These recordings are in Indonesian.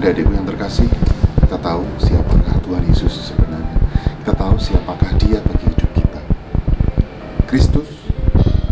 Adik-adikku yang terkasih, kita tahu siapakah Tuhan Yesus sebenarnya. Kita tahu siapakah Dia bagi hidup kita. Kristus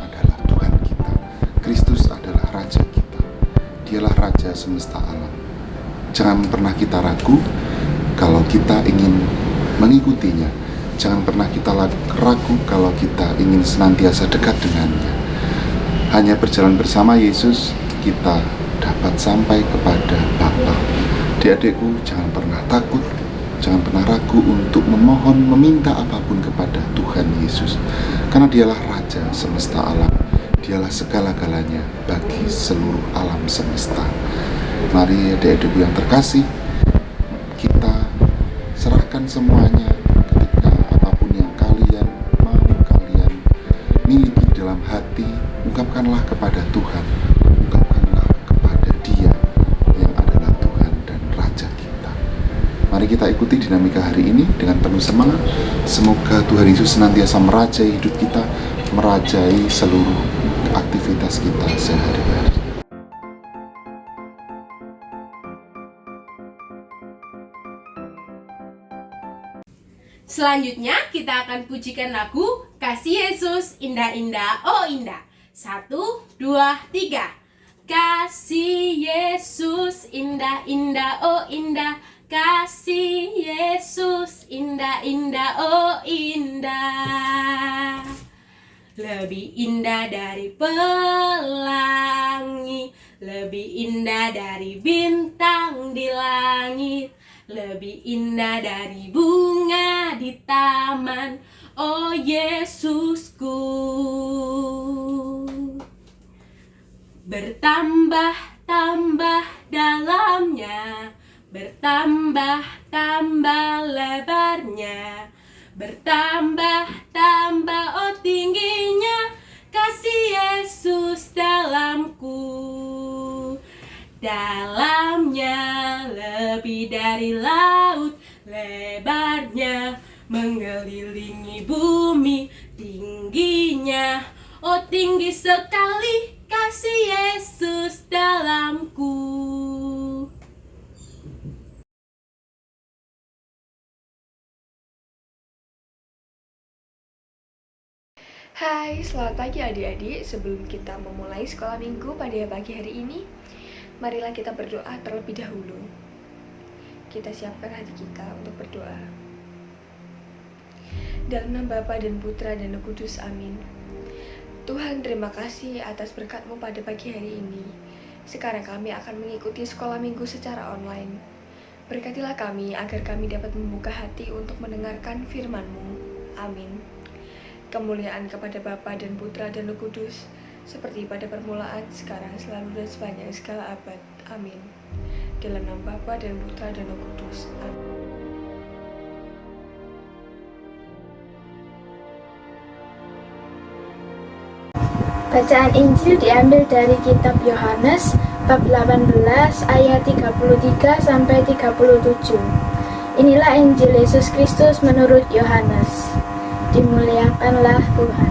adalah Tuhan kita. Kristus adalah Raja kita. Dialah Raja semesta alam. Jangan pernah kita ragu kalau kita ingin mengikutinya. Jangan pernah kita ragu kalau kita ingin senantiasa dekat dengannya. Hanya berjalan bersama Yesus, kita dapat sampai kepada Bapa. Adik-adikku, jangan pernah takut, jangan pernah ragu untuk memohon, meminta apapun kepada Tuhan Yesus. Karena Dialah Raja semesta alam. Dialah segala-galanya bagi seluruh alam semesta. Mari adik-adikku yang terkasih, kita serahkan semuanya ketika apapun yang kalian mau, kalian miliki dalam hati, ungkapkanlah kepada Tuhan. Ungkapkanlah kepada Dia yang adalah Tuhan dan Raja kita. Mari kita ikuti dinamika hari ini dengan penuh semangat. Semoga Tuhan Yesus senantiasa merajai hidup kita, merajai seluruh aktivitas kita sehari-hari. Selanjutnya kita akan pujikan lagu Kasih Yesus Indah-Indah Oh Indah. 1, 2, 3. Kasih Yesus indah-indah oh indah. Kasih Yesus indah-indah oh indah. Lebih indah dari pelangi, lebih indah dari bintang di langit, lebih indah dari bunga di taman, oh Yesusku. Bertambah-tambah dalamnya, bertambah-tambah lebarnya, bertambah-tambah oh tingginya, kasih Yesus dalamku. Dalamnya lebih dari laut, lebarnya mengelilingi bumi, tingginya oh tinggi sekali, kasih Yesus dalamku. Hai, selamat pagi adik-adik. Sebelum kita memulai sekolah minggu pada pagi hari ini, marilah kita berdoa terlebih dahulu. Kita siapkan hati kita untuk berdoa. Dalam nama Bapa dan Putra dan Roh Kudus, amin. Tuhan, terima kasih atas berkat-Mu pada pagi hari ini. Sekarang kami akan mengikuti sekolah minggu secara online. Berkatilah kami agar kami dapat membuka hati untuk mendengarkan firman-Mu. Amin. Kemuliaan kepada Bapa dan Putra dan Roh Kudus, seperti pada permulaan, sekarang, selalu, dan sepanjang segala abad. Amin. Dalam nama Bapa dan Putra dan Roh Kudus. Amin. Bacaan Injil diambil dari kitab Yohanes bab 18 ayat 33 sampai 37. Inilah Injil Yesus Kristus menurut Yohanes. Dimuliakanlah Tuhan.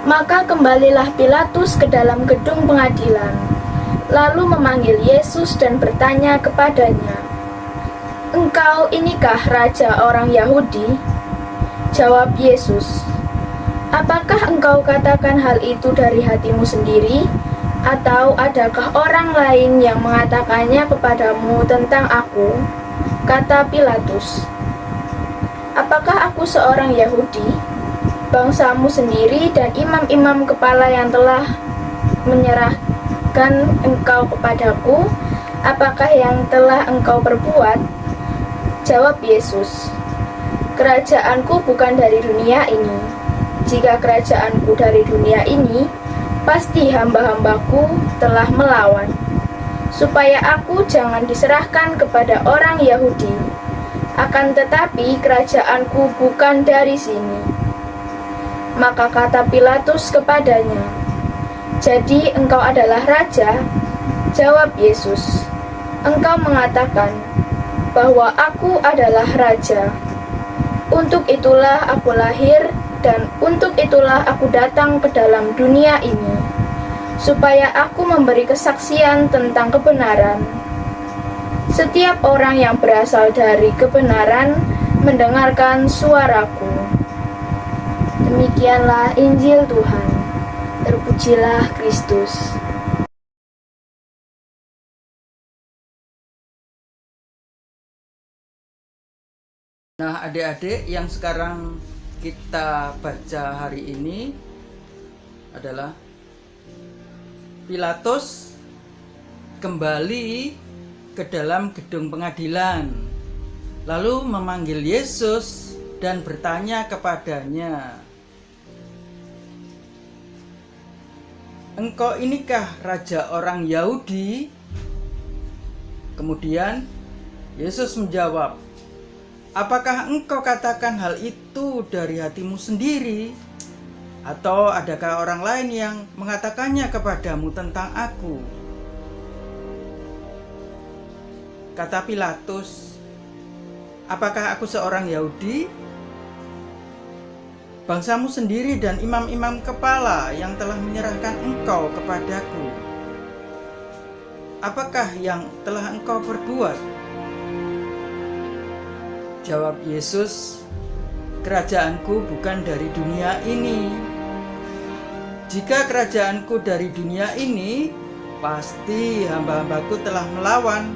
Maka kembalilah Pilatus ke dalam gedung pengadilan, lalu memanggil Yesus dan bertanya kepadanya, "Engkau inikah raja orang Yahudi?" Jawab Yesus, "Apakah engkau katakan hal itu dari hatimu sendiri, atau adakah orang lain yang mengatakannya kepadamu tentang aku?" Kata Pilatus, "Apakah aku seorang Yahudi? Bangsamu sendiri dan imam-imam kepala yang telah menyerahkan engkau kepadaku, apakah yang telah engkau perbuat?" Jawab Yesus, "Kerajaanku bukan dari dunia ini. Jika kerajaanku dari dunia ini, pasti hamba-hambaku telah melawan, supaya aku jangan diserahkan kepada orang Yahudi. Akan tetapi kerajaanku bukan dari sini." Maka kata Pilatus kepadanya, "Jadi engkau adalah raja?" Jawab Yesus, "Engkau mengatakan bahwa aku adalah raja. Untuk itulah aku lahir dan untuk itulah aku datang ke dalam dunia ini, supaya aku memberi kesaksian tentang kebenaran. Setiap orang yang berasal dari kebenaran mendengarkan suaraku. Demikianlah Injil Tuhan. Terpujilah Kristus. Nah, adik-adik yang sekarang kita baca hari ini adalah Pilatus kembali ke dalam gedung pengadilan, lalu memanggil Yesus dan bertanya kepadanya, "Engkau inikah raja orang Yahudi?" Kemudian Yesus menjawab, "Apakah engkau katakan hal itu dari hatimu sendiri? Atau adakah orang lain yang mengatakannya kepadamu tentang aku?" Kata Pilatus, "Apakah aku seorang Yahudi? Bangsamu sendiri dan imam-imam kepala yang telah menyerahkan engkau kepadaku. Apakah yang telah engkau perbuat?" Jawab Yesus, "Kerajaanku bukan dari dunia ini. Jika kerajaanku dari dunia ini, pasti hamba-hambaku telah melawan,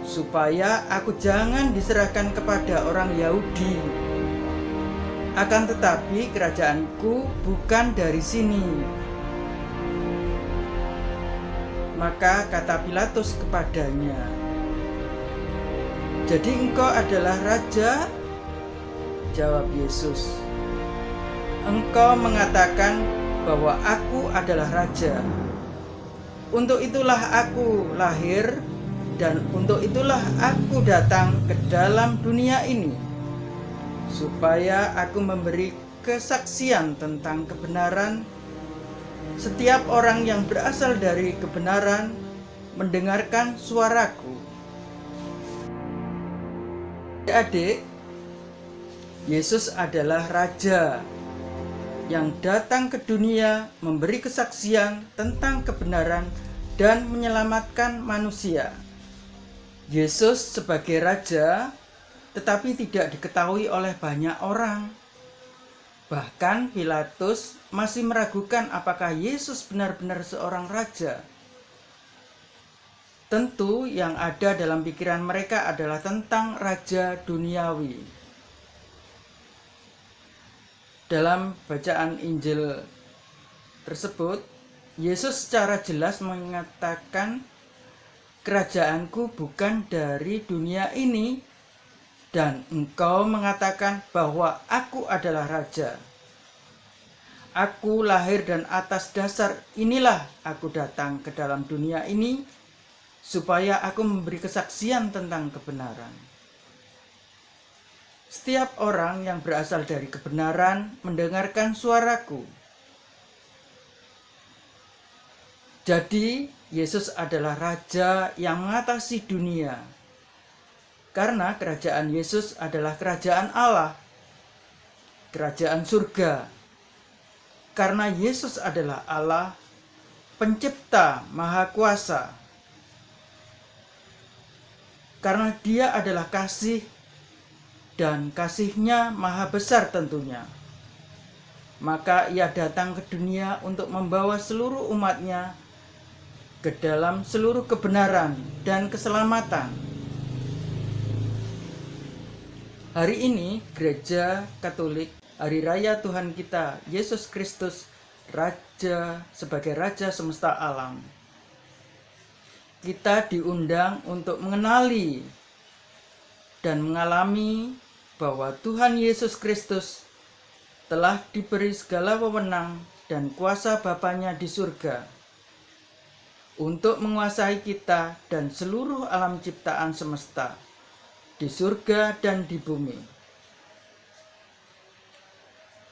supaya aku jangan diserahkan kepada orang Yahudi. Akan tetapi kerajaanku bukan dari sini." Maka kata Pilatus kepadanya, "Jadi engkau adalah raja?" Jawab Yesus, "Engkau mengatakan bahwa aku adalah raja. Untuk itulah aku lahir dan untuk itulah aku datang ke dalam dunia ini, supaya aku memberi kesaksian tentang kebenaran. Setiap orang yang berasal dari kebenaran mendengarkan suaraku." Adik, Yesus adalah raja yang datang ke dunia memberi kesaksian tentang kebenaran dan menyelamatkan manusia. Yesus sebagai raja tetapi tidak diketahui oleh banyak orang. Bahkan Pilatus masih meragukan apakah Yesus benar-benar seorang raja. Tentu yang ada dalam pikiran mereka adalah tentang raja duniawi. Dalam bacaan Injil tersebut, Yesus secara jelas mengatakan, "Kerajaanku bukan dari dunia ini, dan engkau mengatakan bahwa aku adalah raja. Aku lahir dan atas dasar inilah aku datang ke dalam dunia ini, supaya aku memberi kesaksian tentang kebenaran. Setiap orang yang berasal dari kebenaran mendengarkan suaraku." Jadi, Yesus adalah raja yang mengatasi dunia. Karena kerajaan Yesus adalah kerajaan Allah, kerajaan surga. Karena Yesus adalah Allah, pencipta maha kuasa. Karena Dia adalah kasih, dan kasih-Nya maha besar tentunya, maka Ia datang ke dunia untuk membawa seluruh umat-Nya ke dalam seluruh kebenaran dan keselamatan. Hari ini Gereja Katolik Hari Raya Tuhan kita Yesus Kristus Raja sebagai Raja semesta alam. Kita diundang untuk mengenali dan mengalami bahwa Tuhan Yesus Kristus telah diberi segala wewenang dan kuasa Bapa-Nya di surga untuk menguasai kita dan seluruh alam ciptaan semesta di surga dan di bumi.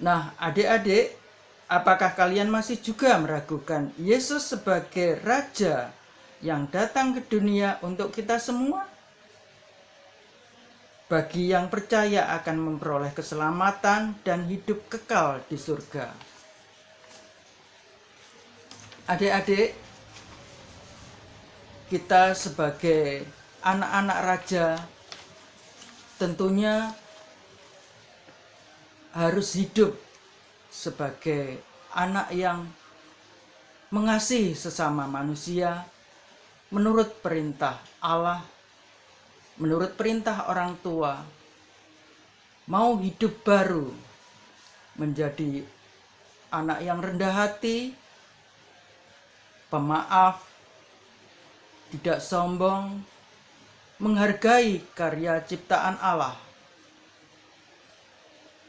Nah, adik-adik, apakah kalian masih juga meragukan Yesus sebagai Raja yang datang ke dunia untuk kita semua? Bagi yang percaya akan memperoleh keselamatan dan hidup kekal di surga. Adik-adik, kita sebagai anak-anak raja tentunya harus hidup sebagai anak yang mengasihi sesama manusia menurut perintah Allah, menurut perintah orang tua, mau hidup baru, menjadi anak yang rendah hati, pemaaf, tidak sombong, menghargai karya ciptaan Allah.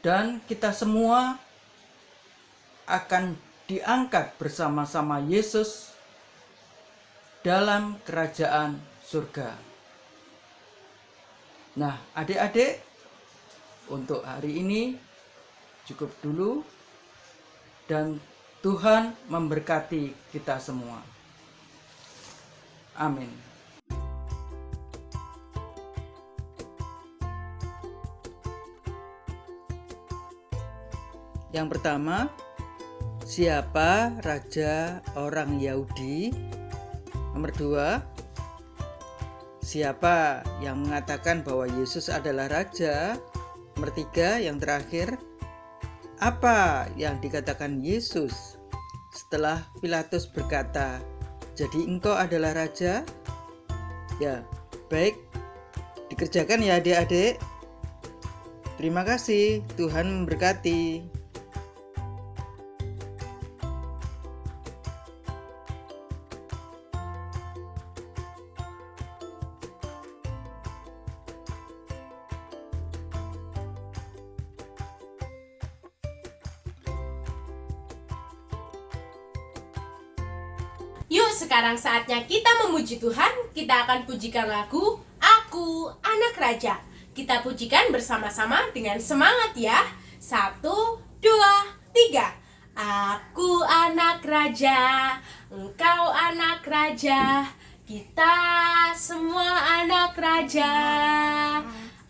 Dan kita semua akan diangkat bersama-sama Yesus dalam kerajaan surga. Nah, adik-adik, untuk hari ini cukup dulu, dan Tuhan memberkati kita semua. Amin. Yang pertama, siapa raja orang Yahudi? Nomor 2, siapa yang mengatakan bahwa Yesus adalah raja? Nomor 3, yang terakhir, apa yang dikatakan Yesus setelah Pilatus berkata, "Jadi engkau adalah raja?" Ya, baik, dikerjakan ya adik-adik. Terima kasih, Tuhan memberkati. Yuk, sekarang saatnya kita memuji Tuhan. Kita akan pujikan lagu Aku Anak Raja. Kita pujikan bersama-sama dengan semangat ya. 1, 2, 3. Aku anak raja, engkau anak raja, kita semua anak raja.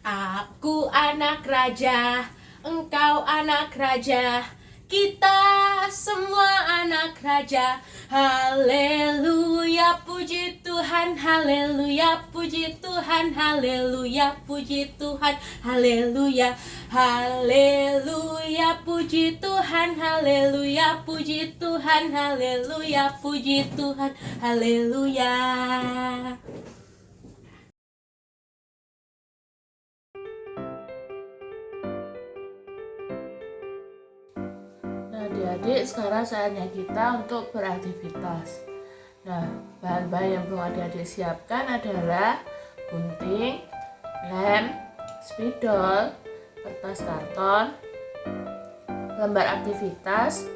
Aku anak raja, engkau anak raja, kita semua anak raja. Haleluya, puji Tuhan, haleluya, puji Tuhan, haleluya, puji Tuhan, haleluya. Haleluya, puji Tuhan, haleluya, puji Tuhan, haleluya, puji Tuhan, haleluya. Adik-adik, sekarang saatnya kita untuk beraktivitas. Nah, bahan-bahan yang belum adik-adik siapkan adalah gunting, lem, spidol, kertas karton, lembar aktivitas,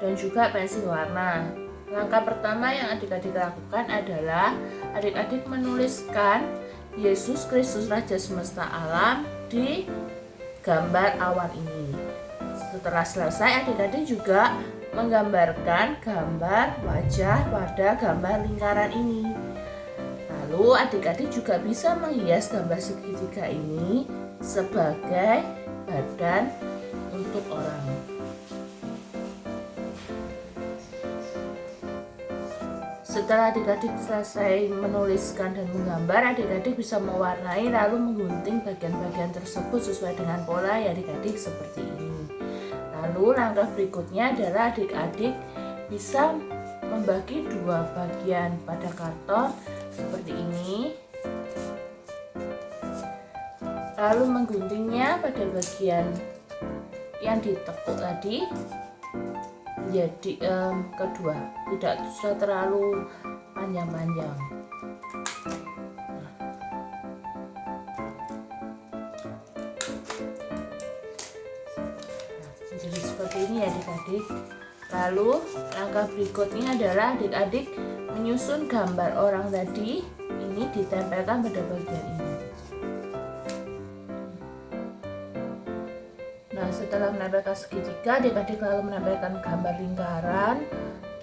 dan juga pensil warna. Langkah pertama yang adik-adik lakukan adalah adik-adik menuliskan Yesus Kristus Raja Semesta Alam di gambar awan ini. Setelah selesai, adik-adik juga menggambarkan gambar wajah pada gambar lingkaran ini. Lalu adik-adik juga bisa menghias gambar segitiga ini sebagai badan untuk orang. Setelah adik-adik selesai menuliskan dan menggambar, adik-adik bisa mewarnai lalu menggunting bagian-bagian tersebut sesuai dengan pola yang adik-adik seperti ini. Lalu langkah berikutnya adalah adik-adik bisa membagi dua bagian pada karton seperti ini. Lalu mengguntingnya pada bagian yang ditekuk tadi menjadi kedua, tidak usah terlalu panjang-panjang. Jadi seperti ini ya adik-adik. Lalu langkah berikutnya adalah adik-adik menyusun gambar orang tadi, ini ditempelkan pada bagian ini. Nah, setelah menempelkan segitiga, adik-adik lalu menempelkan gambar lingkaran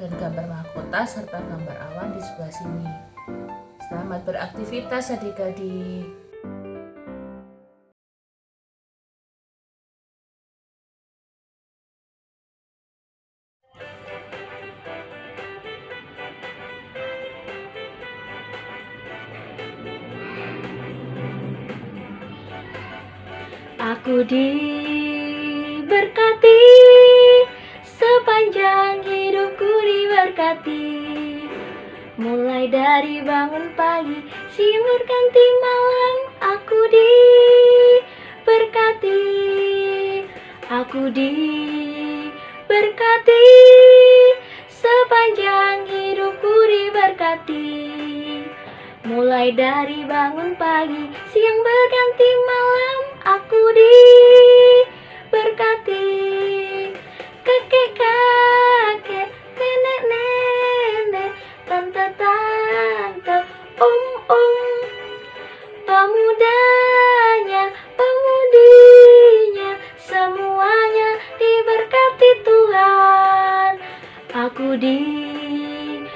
dan gambar mahkota serta gambar awan di sebelah sini. Selamat beraktivitas adik-adik. Aku diberkati, sepanjang hidupku diberkati. Mulai dari bangun pagi, siang berganti malam, aku diberkati. Aku diberkati, sepanjang hidupku diberkati. Mulai dari bangun pagi, siang berganti malam, aku diberkati. Kakek-kakek, nenek-nenek, tante-tante, om-om, pemudanya, pemudinya, semuanya diberkati Tuhan. Aku diberkati,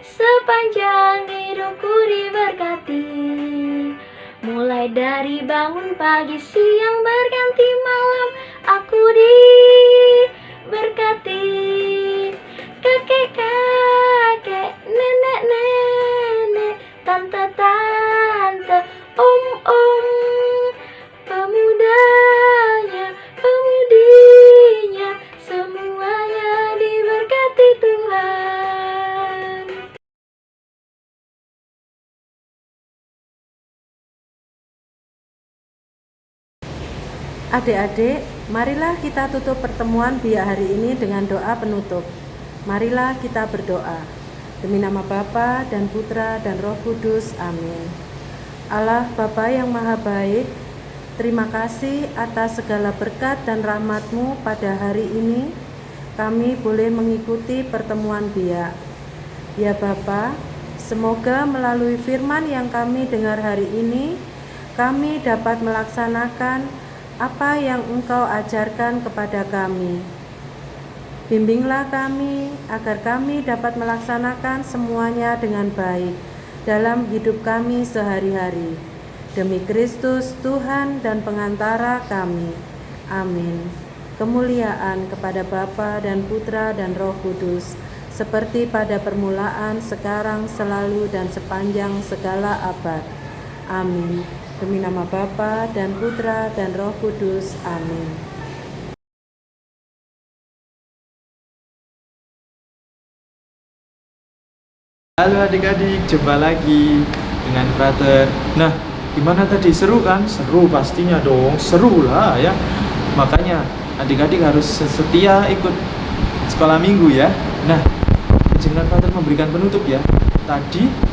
sepanjang hidupku diberkati. Mulai dari bangun pagi, siang berganti malam, aku diberkati. Kakek-kakek, nenek-nenek, tante-tante, om-om, pemudanya, pemudinya, semuanya diberkati Tuhan. Adik-adik, marilah kita tutup pertemuan biak hari ini dengan doa penutup. Marilah kita berdoa. Demi nama Bapa dan Putra dan Roh Kudus, amin. Allah Bapa yang Maha Baik, terima kasih atas segala berkat dan rahmat-Mu pada hari ini. Kami boleh mengikuti pertemuan biak. Ya Bapa, semoga melalui firman yang kami dengar hari ini, kami dapat melaksanakan apa yang Engkau ajarkan kepada kami. Bimbinglah kami agar kami dapat melaksanakan semuanya dengan baik dalam hidup kami sehari-hari. Demi Kristus Tuhan dan pengantara kami. Amin. Kemuliaan kepada Bapa dan Putra dan Roh Kudus, seperti pada permulaan, sekarang, selalu, dan sepanjang segala abad. Amin. Demi nama Bapa dan Putra dan Roh Kudus. Amin. Halo adik-adik, jumpa lagi dengan Frater. Nah, gimana tadi? Seru kan? Seru pastinya dong, seru lah ya. Makanya adik-adik harus setia ikut sekolah minggu ya. Nah, izinkan Frater memberikan penutup ya. Tadi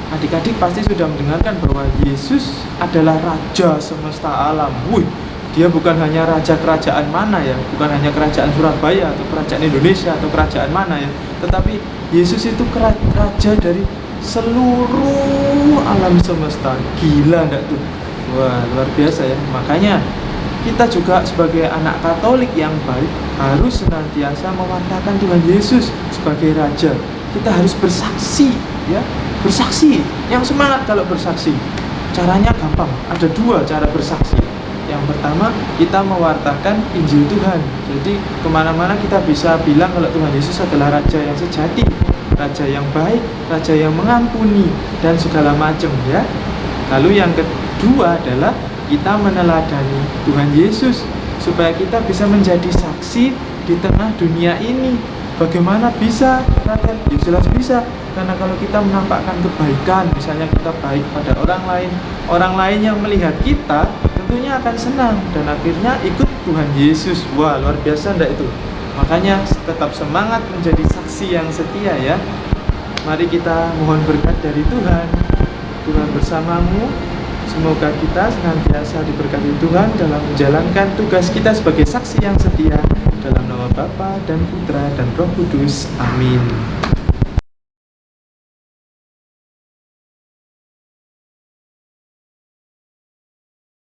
adik-adik pasti sudah mendengarkan bahwa Yesus adalah Raja semesta alam. Wih, dia bukan hanya raja kerajaan mana ya, bukan hanya kerajaan Surabaya atau kerajaan Indonesia atau kerajaan mana ya, tetapi Yesus itu raja dari seluruh alam semesta. Gila enggak tuh? Wah, luar biasa ya. Makanya kita juga sebagai anak Katolik yang baik harus senantiasa mewartakan Tuhan Yesus sebagai Raja. Kita harus bersaksi ya, bersaksi. Yang semangat kalau bersaksi. Caranya gampang, ada dua cara bersaksi. Yang pertama, kita mewartakan Injil Tuhan. Jadi kemana-mana kita bisa bilang kalau Tuhan Yesus adalah Raja yang sejati, Raja yang baik, Raja yang mengampuni, dan segala macam ya. Lalu yang kedua adalah kita meneladani Tuhan Yesus supaya kita bisa menjadi saksi di tengah dunia ini. Bagaimana bisa, Raden? Ya jelas bisa, karena kalau kita menampakkan kebaikan, misalnya kita baik pada orang lain yang melihat kita tentunya akan senang dan akhirnya ikut Tuhan Yesus. Wah, luar biasa enggak itu? Makanya tetap semangat menjadi saksi yang setia ya. Mari kita mohon berkat dari Tuhan. Tuhan bersamamu. Semoga kita senantiasa diberkati Tuhan dalam menjalankan tugas kita sebagai saksi yang setia. Dalam nama Bapa dan Putra dan Roh Kudus. Amin.